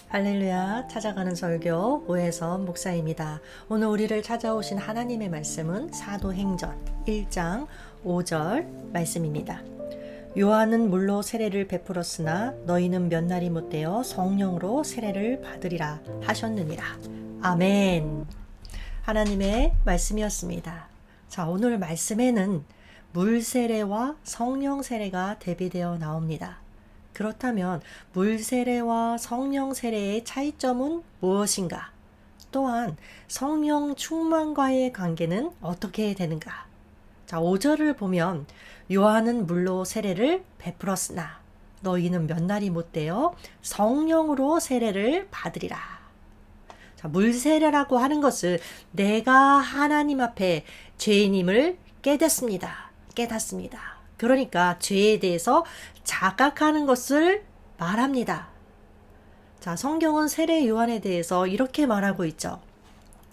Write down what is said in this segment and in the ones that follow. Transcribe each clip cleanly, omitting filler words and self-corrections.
할렐루야, 찾아가는 설교 오해선 목사입니다. 오늘 우리를 찾아오신 하나님의 말씀은 사도행전 1장 5절 말씀입니다. 요한은 물로 세례를 베풀었으나 너희는 몇 날이 못되어 성령으로 세례를 받으리라 하셨느니라. 아멘. 하나님의 말씀이었습니다. 자, 오늘 말씀에는 물 세례와 성령 세례가 대비되어 나옵니다. 그렇다면 물 세례와 성령 세례의 차이점은 무엇인가? 또한 성령 충만과의 관계는 어떻게 되는가? 자, 5절을 보면 요한은 물로 세례를 베풀었으나 너희는 몇 날이 못되어 성령으로 세례를 받으리라. 자, 물 세례라고 하는 것은 내가 하나님 앞에 죄인임을 깨닫습니다. 그러니까 죄에 대해서 자각하는 것을 말합니다. 자, 성경은 세례 요한에 대해서 이렇게 말하고 있죠.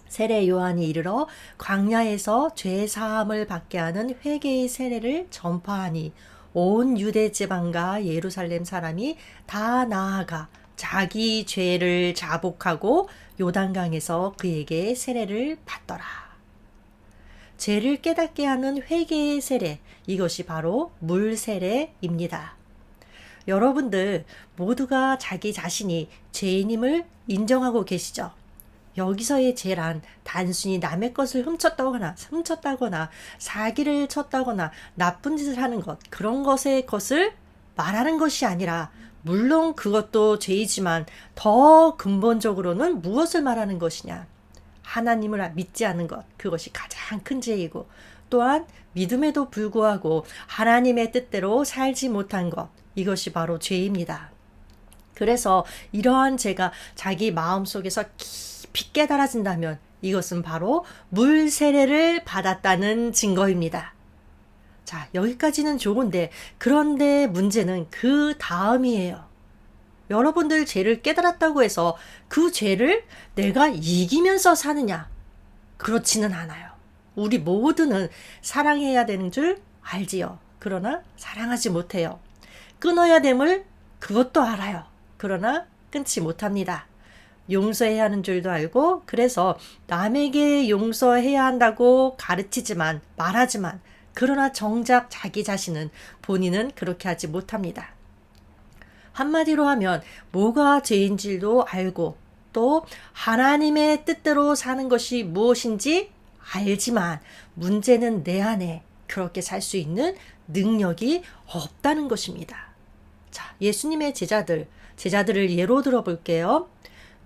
세례 요한이 이르러 광야에서 죄 사함을 받게 하는 회개의 세례를 전파하니 온 유대 지방과 예루살렘 사람이 다 나아가 자기 죄를 자복하고 요단강에서 그에게 세례를 받더라. 죄를 깨닫게 하는 회개의 세례, 이것이 바로 물 세례입니다. 여러분들 모두가 자기 자신이 죄인임을 인정하고 계시죠? 여기서의 죄란 단순히 남의 것을 훔쳤다거나 사기를 쳤다거나 나쁜 짓을 하는 것, 그런 것을 말하는 것이 아니라, 물론 그것도 죄이지만 더 근본적으로는 무엇을 말하는 것이냐? 하나님을 믿지 않는 것, 그것이 가장 큰 죄이고, 또한 믿음에도 불구하고 하나님의 뜻대로 살지 못한 것, 이것이 바로 죄입니다. 그래서 이러한 죄가 자기 마음속에서 깊이 깨달아진다면 이것은 바로 물 세례를 받았다는 증거입니다. 자, 여기까지는 좋은데, 그런데 문제는 그 다음이에요. 여러분들 죄를 깨달았다고 해서 그 죄를 내가 이기면서 사느냐? 그렇지는 않아요. 우리 모두는 사랑해야 되는 줄 알지요. 그러나 사랑하지 못해요. 끊어야 됨을 그것도 알아요. 그러나 끊지 못합니다. 용서해야 하는 줄도 알고, 그래서 남에게 용서해야 한다고 말하지만 그러나 정작 자기 자신은, 본인은 그렇게 하지 못합니다. 한마디로 하면 뭐가 죄인지도 알고 또 하나님의 뜻대로 사는 것이 무엇인지 알지만 문제는 내 안에 그렇게 살 수 있는 능력이 없다는 것입니다. 자, 예수님의 제자들을 예로 들어볼게요.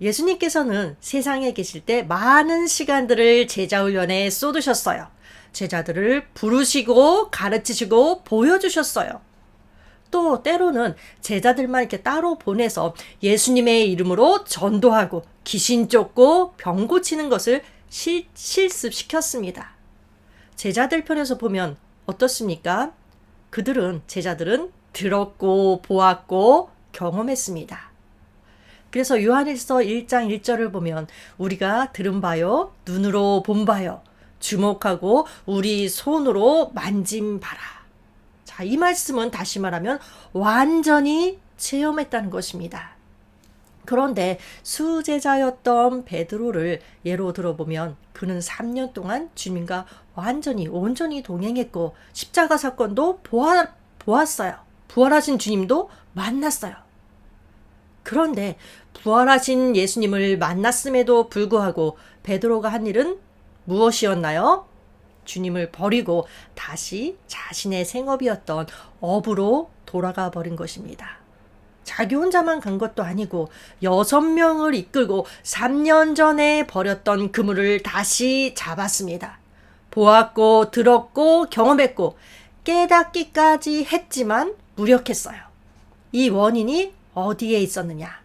예수님께서는 세상에 계실 때 많은 시간들을 제자 훈련에 쏟으셨어요. 제자들을 부르시고 가르치시고 보여주셨어요. 또 때로는 제자들만 이렇게 따로 보내서 예수님의 이름으로 전도하고 귀신 쫓고 병 고치는 것을 실습시켰습니다. 제자들 편에서 보면 어떻습니까? 제자들은 들었고 보았고 경험했습니다. 그래서 요한일서 1장 1절을 보면 우리가 들은 바요, 눈으로 본 바요, 주목하고 우리 손으로 만진 바라. 자, 이 말씀은 다시 말하면 완전히 체험했다는 것입니다. 그런데 수제자였던 베드로를 예로 들어보면 그는 3년 동안 주님과 온전히 동행했고 십자가 사건도 보았어요. 부활하신 주님도 만났어요. 그런데 부활하신 예수님을 만났음에도 불구하고 베드로가 한 일은 무엇이었나요? 주님을 버리고 다시 자신의 생업이었던 업으로 돌아가 버린 것입니다. 자기 혼자만 간 것도 아니고 6명을 이끌고 3년 전에 버렸던 그물을 다시 잡았습니다. 보았고 들었고 경험했고 깨닫기까지 했지만 무력했어요. 이 원인이 어디에 있었느냐?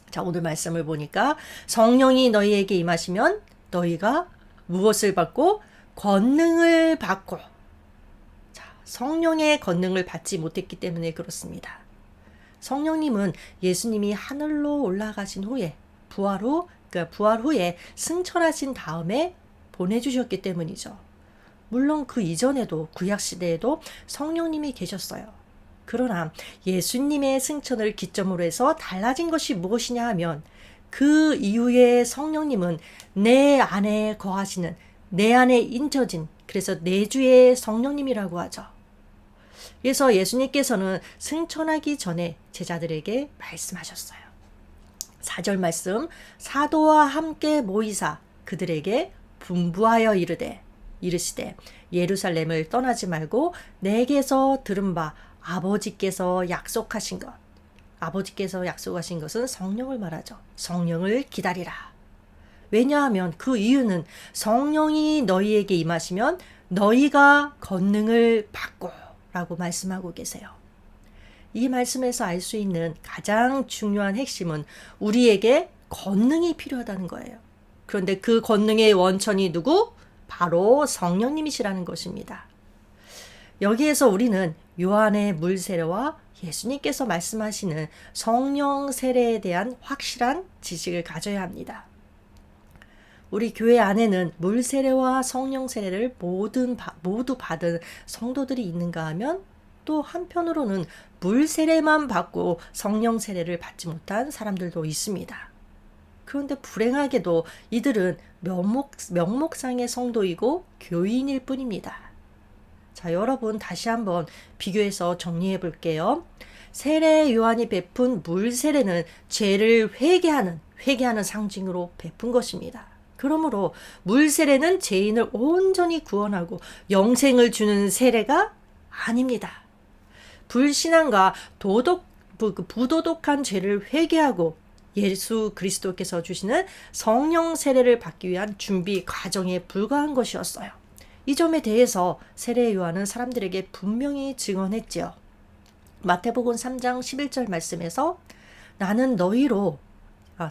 자, 오늘 말씀을 보니까 성령이 너희에게 임하시면 너희가 무엇을 받고? 권능을 받고. 자, 성령의 권능을 받지 못했기 때문에 그렇습니다. 성령님은 예수님이 하늘로 올라가신 후에 부활 후에 승천하신 다음에 보내주셨기 때문이죠. 물론 그 이전에도 구약 시대에도 성령님이 계셨어요. 그러나 예수님의 승천을 기점으로 해서 달라진 것이 무엇이냐 하면 그 이후에 성령님은 내 안에 거하시는, 내 안에 인쳐진, 그래서 내주의 성령님이라고 하죠. 그래서 예수님께서는 승천하기 전에 제자들에게 말씀하셨어요. 4절 말씀, 사도와 함께 모이사 그들에게 분부하여 이르시되 예루살렘을 떠나지 말고 내게서 들은 바 아버지께서 약속하신 것은 성령을 말하죠. 성령을 기다리라. 왜냐하면 그 이유는 성령이 너희에게 임하시면 너희가 권능을 받고 라고 말씀하고 계세요. 이 말씀에서 알 수 있는 가장 중요한 핵심은 우리에게 권능이 필요하다는 거예요. 그런데 그 권능의 원천이 누구? 바로 성령님이시라는 것입니다. 여기에서 우리는 요한의 물 세례와 예수님께서 말씀하시는 성령 세례에 대한 확실한 지식을 가져야 합니다. 우리 교회 안에는 물 세례와 성령 세례를 모두 받은 성도들이 있는가 하면 또 한편으로는 물 세례만 받고 성령 세례를 받지 못한 사람들도 있습니다. 그런데 불행하게도 이들은 명목상의 성도이고 교인일 뿐입니다. 자, 여러분 다시 한번 비교해서 정리해 볼게요. 세례 요한이 베푼 물 세례는 죄를 회개하는 상징으로 베푼 것입니다. 그러므로 물 세례는 죄인을 온전히 구원하고 영생을 주는 세례가 아닙니다. 불신앙과 부도덕한 죄를 회개하고 예수 그리스도께서 주시는 성령 세례를 받기 위한 준비 과정에 불과한 것이었어요. 이 점에 대해서 세례 요한은 사람들에게 분명히 증언했지요. 마태복음 3장 11절 말씀에서 나는 너희로,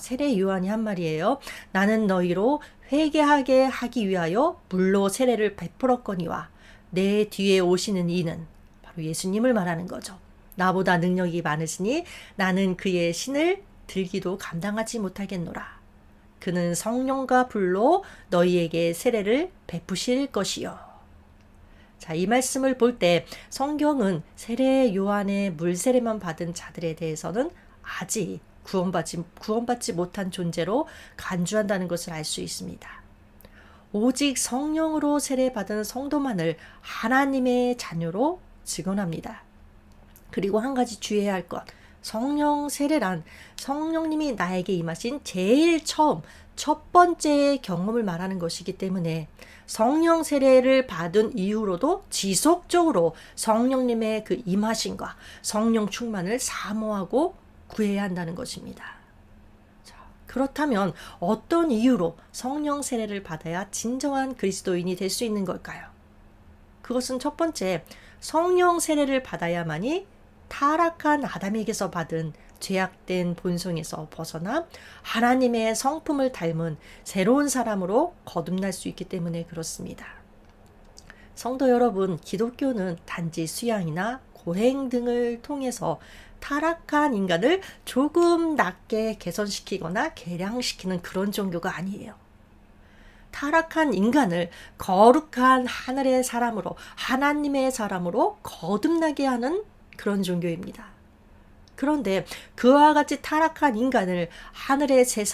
세례 요한이 한 말이에요. 나는 너희로 회개하게 하기 위하여 물로 세례를 베풀었거니와 내 뒤에 오시는 이는 바로 예수님을 말하는 거죠. 나보다 능력이 많으시니 나는 그의 신을 들기도 감당하지 못하겠노라. 그는 성령과 불로 너희에게 세례를 베푸실 것이요. 자, 이 말씀을 볼 때 성경은 세례 요한의 물 세례만 받은 자들에 대해서는 아직 구원받지 못한 존재로 간주한다는 것을 알 수 있습니다. 오직 성령으로 세례받은 성도만을 하나님의 자녀로 증언합니다. 그리고 한 가지 주의해야 할 것, 성령 세례란 성령님이 나에게 임하신 제일 첫 번째 경험을 말하는 것이기 때문에 성령 세례를 받은 이후로도 지속적으로 성령님의 그 임하심과 성령 충만을 사모하고 구해야 한다는 것입니다. 자, 그렇다면 어떤 이유로 성령 세례를 받아야 진정한 그리스도인이 될 수 있는 걸까요? 그것은 첫 번째, 성령 세례를 받아야만이 타락한 아담에게서 받은 죄악된 본성에서 벗어나 하나님의 성품을 닮은 새로운 사람으로 거듭날 수 있기 때문에 그렇습니다. 성도 여러분, 기독교는 단지 수양이나 고행 등을 통해서 타락한 인간을 조금 낫게 개선시키거나 개량시키는 그런 종교가 아니에요. 타락한 인간을 거룩한 하늘의 사람으로, 하나님의 사람으로 거듭나게 하는 그런 종교입니다. 그런데 그와 같이 타락한 인간을 하늘의 새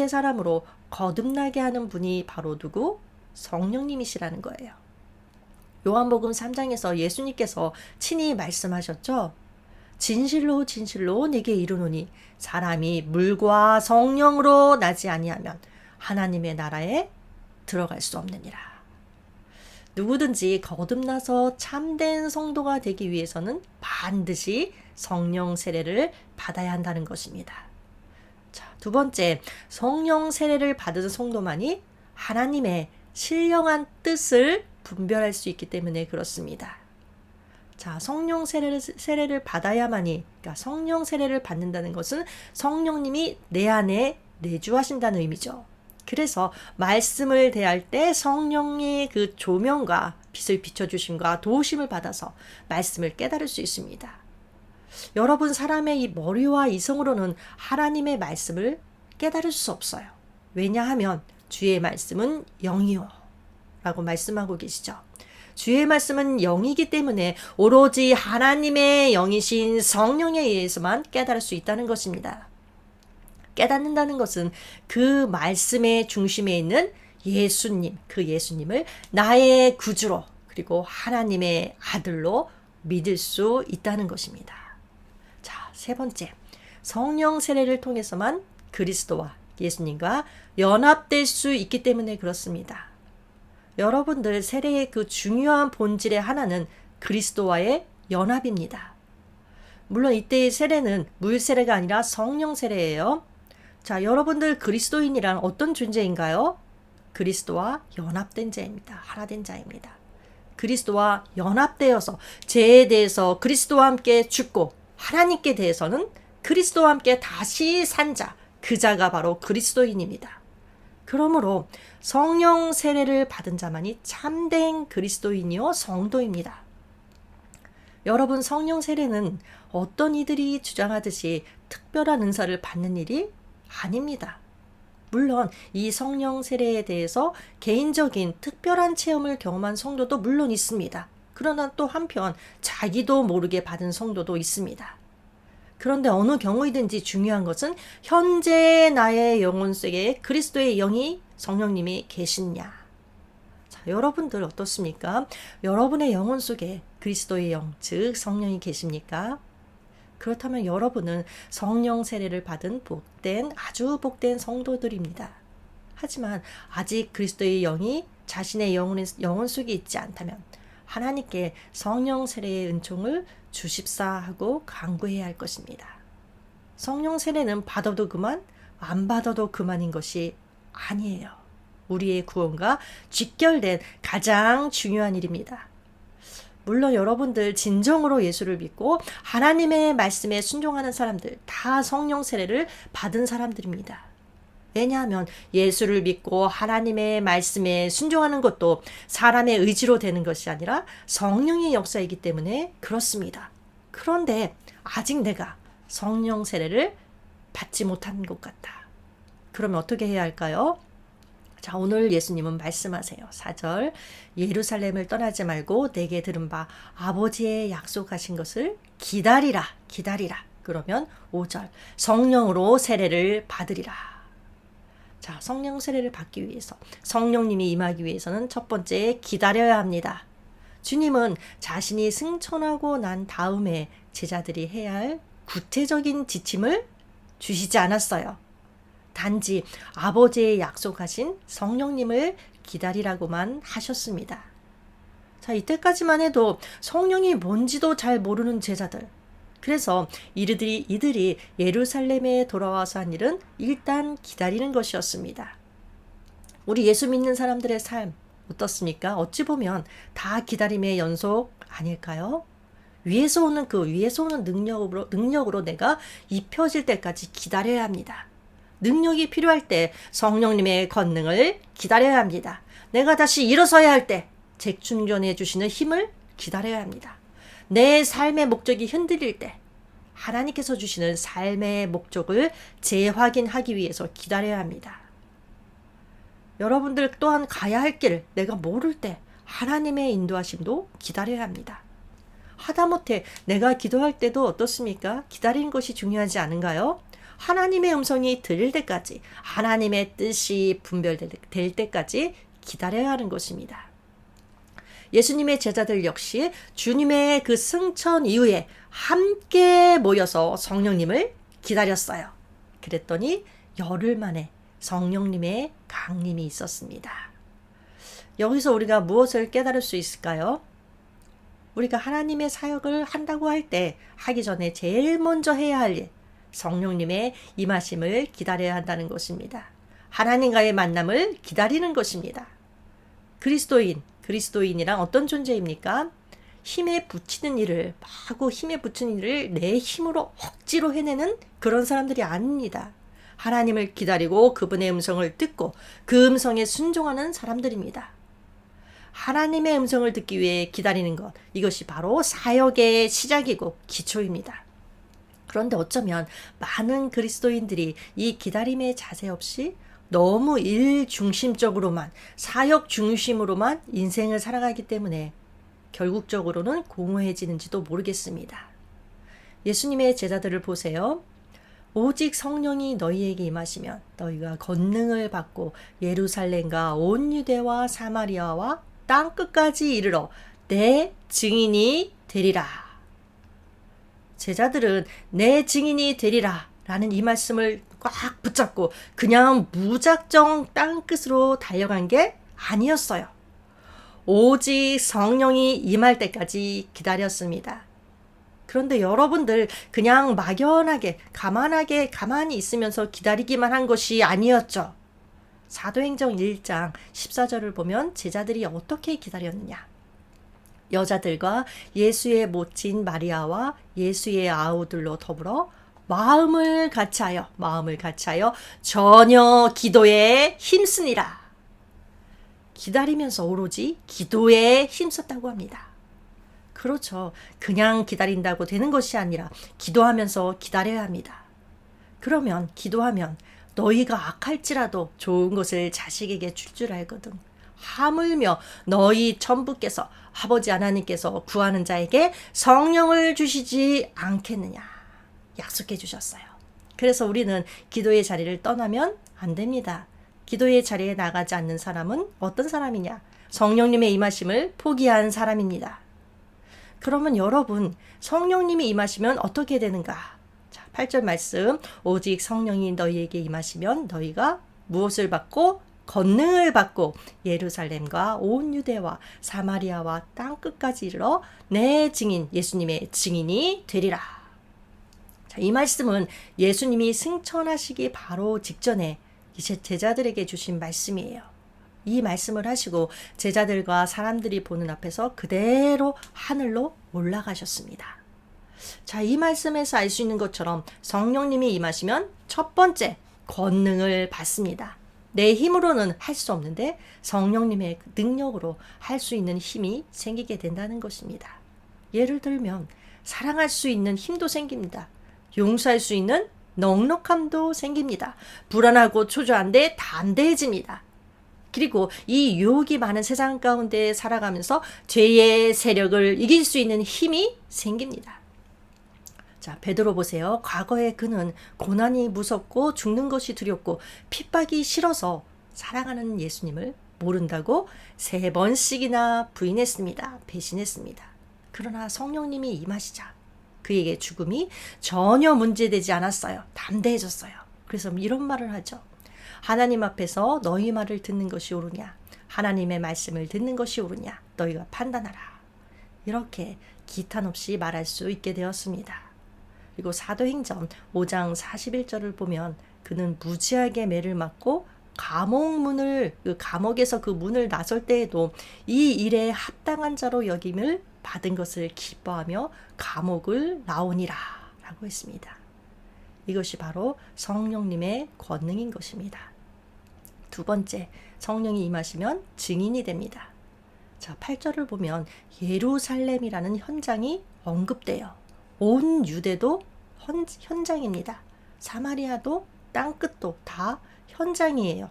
사람으로 거듭나게 하는 분이 바로 누구? 성령님이시라는 거예요. 요한복음 3장에서 예수님께서 친히 말씀하셨죠. 진실로 진실로 네게 이르노니 사람이 물과 성령으로 나지 아니하면 하나님의 나라에 들어갈 수 없느니라. 누구든지 거듭나서 참된 성도가 되기 위해서는 반드시 성령 세례를 받아야 한다는 것입니다. 자, 두 번째, 성령 세례를 받은 성도만이 하나님의 신령한 뜻을 분별할 수 있기 때문에 그렇습니다. 자, 성령 세례를 받아야만이, 그러니까 성령 세례를 받는다는 것은 성령님이 내 안에 내주하신다는 의미죠. 그래서 말씀을 대할 때 성령의 그 조명과 빛을 비춰주심과 도우심을 받아서 말씀을 깨달을 수 있습니다. 여러분, 사람의 이 머리와 이성으로는 하나님의 말씀을 깨달을 수 없어요. 왜냐하면 주의 말씀은 영이요 라고 말씀하고 계시죠. 주의 말씀은 영이기 때문에 오로지 하나님의 영이신 성령에 의해서만 깨달을 수 있다는 것입니다. 깨닫는다는 것은 그 말씀의 중심에 있는 예수님, 그 예수님을 나의 구주로 그리고 하나님의 아들로 믿을 수 있다는 것입니다. 자, 세 번째, 성령 세례를 통해서만 그리스도와 예수님과 연합될 수 있기 때문에 그렇습니다. 여러분들 세례의 그 중요한 본질의 하나는 그리스도와의 연합입니다. 물론 이때의 세례는 물 세례가 아니라 성령 세례예요. 자, 여러분들 그리스도인이란 어떤 존재인가요? 그리스도와 연합된 자입니다. 하나된 자입니다. 그리스도와 연합되어서 죄에 대해서 그리스도와 함께 죽고 하나님께 대해서는 그리스도와 함께 다시 산 자, 그 자가 바로 그리스도인입니다. 그러므로 성령 세례를 받은 자만이 참된 그리스도인이요 성도입니다. 여러분, 성령 세례는 어떤 이들이 주장하듯이 특별한 은사를 받는 일이 아닙니다. 물론 이 성령 세례에 대해서 개인적인 특별한 체험을 경험한 성도도 물론 있습니다. 그러나 또 한편 자기도 모르게 받은 성도도 있습니다. 그런데 어느 경우이든지 중요한 것은 현재 나의 영혼 속에 그리스도의 영이 성령님이 계시냐. 자, 여러분들 어떻습니까? 여러분의 영혼 속에 그리스도의 영, 즉 성령이 계십니까? 그렇다면 여러분은 성령 세례를 받은 복된, 아주 복된 성도들입니다. 하지만 아직 그리스도의 영이 자신의 영혼 속에 있지 않다면 하나님께 성령 세례의 은총을 주십사 하고 간구해야 할 것입니다. 성령 세례는 받아도 그만, 안 받아도 그만인 것이 아니에요. 우리의 구원과 직결된 가장 중요한 일입니다. 물론 여러분들 진정으로 예수를 믿고 하나님의 말씀에 순종하는 사람들 다 성령 세례를 받은 사람들입니다. 왜냐하면 예수를 믿고 하나님의 말씀에 순종하는 것도 사람의 의지로 되는 것이 아니라 성령의 역사이기 때문에 그렇습니다. 그런데 아직 내가 성령 세례를 받지 못한 것 같다. 그러면 어떻게 해야 할까요? 자, 오늘 예수님은 말씀하세요. 4절, 예루살렘을 떠나지 말고 내게 들은 바 아버지의 약속하신 것을 기다리라. 그러면 5절, 성령으로 세례를 받으리라. 자, 성령 세례를 받기 위해서, 성령님이 임하기 위해서는 첫 번째 기다려야 합니다. 주님은 자신이 승천하고 난 다음에 제자들이 해야 할 구체적인 지침을 주시지 않았어요. 단지 아버지의 약속하신 성령님을 기다리라고만 하셨습니다. 자, 이때까지만 해도 성령이 뭔지도 잘 모르는 제자들. 그래서 이들이 예루살렘에 돌아와서 한 일은 일단 기다리는 것이었습니다. 우리 예수 믿는 사람들의 삶 어떻습니까? 어찌 보면 다 기다림의 연속 아닐까요? 위에서 오는 능력으로 내가 입혀질 때까지 기다려야 합니다. 능력이 필요할 때 성령님의 권능을 기다려야 합니다. 내가 다시 일어서야 할 때 재충전해 주시는 힘을 기다려야 합니다. 내 삶의 목적이 흔들릴 때 하나님께서 주시는 삶의 목적을 재확인하기 위해서 기다려야 합니다. 여러분들 또한 가야 할 길 내가 모를 때 하나님의 인도하심도 기다려야 합니다. 하다못해 내가 기도할 때도 어떻습니까? 기다리는 것이 중요하지 않은가요? 하나님의 음성이 들릴 때까지, 하나님의 뜻이 분별될 때까지 기다려야 하는 것입니다. 예수님의 제자들 역시 주님의 그 승천 이후에 함께 모여서 성령님을 기다렸어요. 그랬더니 열흘 만에 성령님의 강림이 있었습니다. 여기서 우리가 무엇을 깨달을 수 있을까요? 우리가 하나님의 사역을 한다고 할 때 하기 전에 제일 먼저 해야 할 일, 성령님의 임하심을 기다려야 한다는 것입니다. 하나님과의 만남을 기다리는 것입니다. 그리스도인이란 어떤 존재입니까? 힘에 붙이는 일을 내 힘으로 억지로 해내는 그런 사람들이 아닙니다. 하나님을 기다리고 그분의 음성을 듣고 그 음성에 순종하는 사람들입니다. 하나님의 음성을 듣기 위해 기다리는 것, 이것이 바로 사역의 시작이고 기초입니다. 그런데 어쩌면 많은 그리스도인들이 이 기다림의 자세 없이 너무 일 중심적으로만, 사역 중심으로만 인생을 살아가기 때문에 결국적으로는 공허해지는지도 모르겠습니다. 예수님의 제자들을 보세요. 오직 성령이 너희에게 임하시면 너희가 권능을 받고 예루살렘과 온 유대와 사마리아와 땅끝까지 이르러 내 증인이 되리라. 제자들은 내 증인이 되리라 라는 이 말씀을 꽉 붙잡고 그냥 무작정 땅끝으로 달려간 게 아니었어요. 오직 성령이 임할 때까지 기다렸습니다. 그런데 여러분들 그냥 막연하게 가만히 있으면서 기다리기만 한 것이 아니었죠. 사도행전 1장 14절을 보면 제자들이 어떻게 기다렸느냐. 여자들과 예수의 모친 마리아와 예수의 아우들로 더불어 마음을 같이 하여 전혀 기도에 힘쓰니라. 기다리면서 오로지 기도에 힘썼다고 합니다. 그렇죠. 그냥 기다린다고 되는 것이 아니라 기도하면서 기다려야 합니다. 그러면 기도하면 너희가 악할지라도 좋은 것을 자식에게 줄 줄 알거든. 하물며 너희 천부께서 아버지 하나님께서 구하는 자에게 성령을 주시지 않겠느냐 약속해 주셨어요. 그래서 우리는 기도의 자리를 떠나면 안 됩니다. 기도의 자리에 나가지 않는 사람은 어떤 사람이냐? 성령님의 임하심을 포기한 사람입니다. 그러면 여러분, 성령님이 임하시면 어떻게 되는가? 자, 8절 말씀. 오직 성령이 너희에게 임하시면 너희가 무엇을 받고? 권능을 받고 예루살렘과 온 유대와 사마리아와 땅끝까지 이르러 내 증인, 예수님의 증인이 되리라. 자, 이 말씀은 예수님이 승천하시기 바로 직전에 이제 제자들에게 주신 말씀이에요. 이 말씀을 하시고 제자들과 사람들이 보는 앞에서 그대로 하늘로 올라가셨습니다. 자, 이 말씀에서 알 수 있는 것처럼 성령님이 임하시면 첫 번째 권능을 받습니다. 내 힘으로는 할 수 없는데 성령님의 능력으로 할 수 있는 힘이 생기게 된다는 것입니다. 예를 들면 사랑할 수 있는 힘도 생깁니다. 용서할 수 있는 넉넉함도 생깁니다. 불안하고 초조한데 담대해집니다. 그리고 이 유혹이 많은 세상 가운데 살아가면서 죄의 세력을 이길 수 있는 힘이 생깁니다. 자, 베드로 보세요. 과거에 그는 고난이 무섭고 죽는 것이 두렵고 핍박이 싫어서 살아가는 예수님을 모른다고 3번씩이나 부인했습니다. 배신했습니다. 그러나 성령님이 임하시자 그에게 죽음이 전혀 문제되지 않았어요. 담대해졌어요. 그래서 이런 말을 하죠. 하나님 앞에서 너희 말을 듣는 것이 옳으냐? 하나님의 말씀을 듣는 것이 옳으냐? 너희가 판단하라. 이렇게 기탄 없이 말할 수 있게 되었습니다. 그리고 사도행전 5장 41절을 보면 그는 무지하게 매를 맞고 감옥에서 그 문을 나설 때에도 이 일에 합당한 자로 여김을 받은 것을 기뻐하며 감옥을 나오니라 라고 했습니다. 이것이 바로 성령님의 권능인 것입니다. 두 번째, 성령이 임하시면 증인이 됩니다. 자, 8절을 보면 예루살렘이라는 현장이 언급돼요. 온 유대도 현장입니다. 사마리아도 땅끝도 다 현장이에요.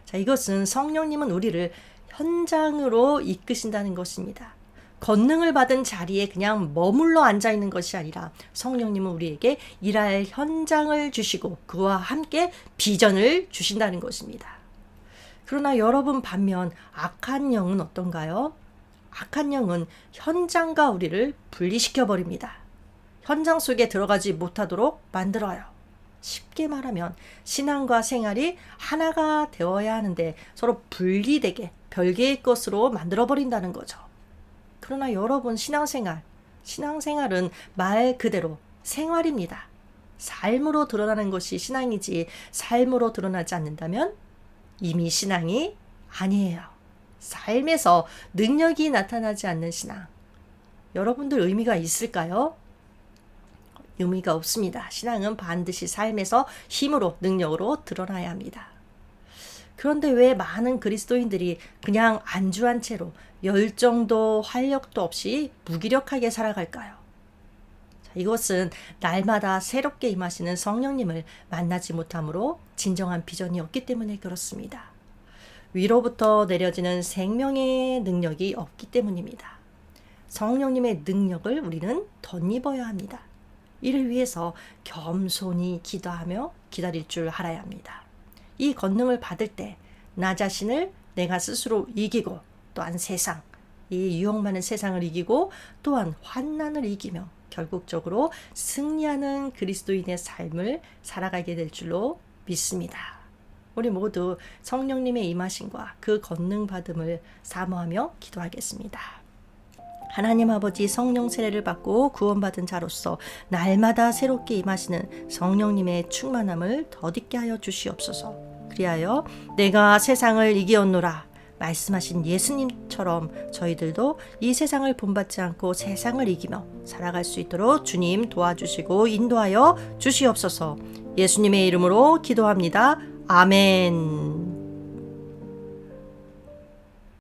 자, 이것은 성령님은 우리를 현장으로 이끄신다는 것입니다. 권능을 받은 자리에 그냥 머물러 앉아 있는 것이 아니라 성령님은 우리에게 일할 현장을 주시고 그와 함께 비전을 주신다는 것입니다. 그러나 여러분 반면 악한 영은 어떤가요? 악한 영은 현장과 우리를 분리시켜 버립니다. 현장 속에 들어가지 못하도록 만들어요. 쉽게 말하면 신앙과 생활이 하나가 되어야 하는데 서로 분리되게 별개의 것으로 만들어버린다는 거죠. 그러나 여러분 신앙생활은 말 그대로 생활입니다. 삶으로 드러나는 것이 신앙이지 삶으로 드러나지 않는다면 이미 신앙이 아니에요. 삶에서 능력이 나타나지 않는 신앙. 여러분들 의미가 있을까요? 의미가 없습니다. 신앙은 반드시 삶에서 힘으로 능력으로 드러나야 합니다. 그런데 왜 많은 그리스도인들이 그냥 안주한 채로 열정도 활력도 없이 무기력하게 살아갈까요? 자, 이것은 날마다 새롭게 임하시는 성령님을 만나지 못함으로 진정한 비전이 없기 때문에 그렇습니다. 위로부터 내려지는 생명의 능력이 없기 때문입니다. 성령님의 능력을 우리는 덧입어야 합니다. 이를 위해서 겸손히 기도하며 기다릴 줄 알아야 합니다. 이 권능을 받을 때 나 자신을 내가 스스로 이기고 또한 세상, 이 유혹 많은 세상을 이기고 또한 환난을 이기며 결국적으로 승리하는 그리스도인의 삶을 살아가게 될 줄로 믿습니다. 우리 모두 성령님의 임하심과 그 권능 받음을 사모하며 기도하겠습니다. 하나님 아버지, 성령 세례를 받고 구원받은 자로서 날마다 새롭게 임하시는 성령님의 충만함을 더디게 하여 주시옵소서. 그리하여 내가 세상을 이기었노라 말씀하신 예수님처럼 저희들도 이 세상을 본받지 않고 세상을 이기며 살아갈 수 있도록 주님 도와주시고 인도하여 주시옵소서. 예수님의 이름으로 기도합니다. 아멘.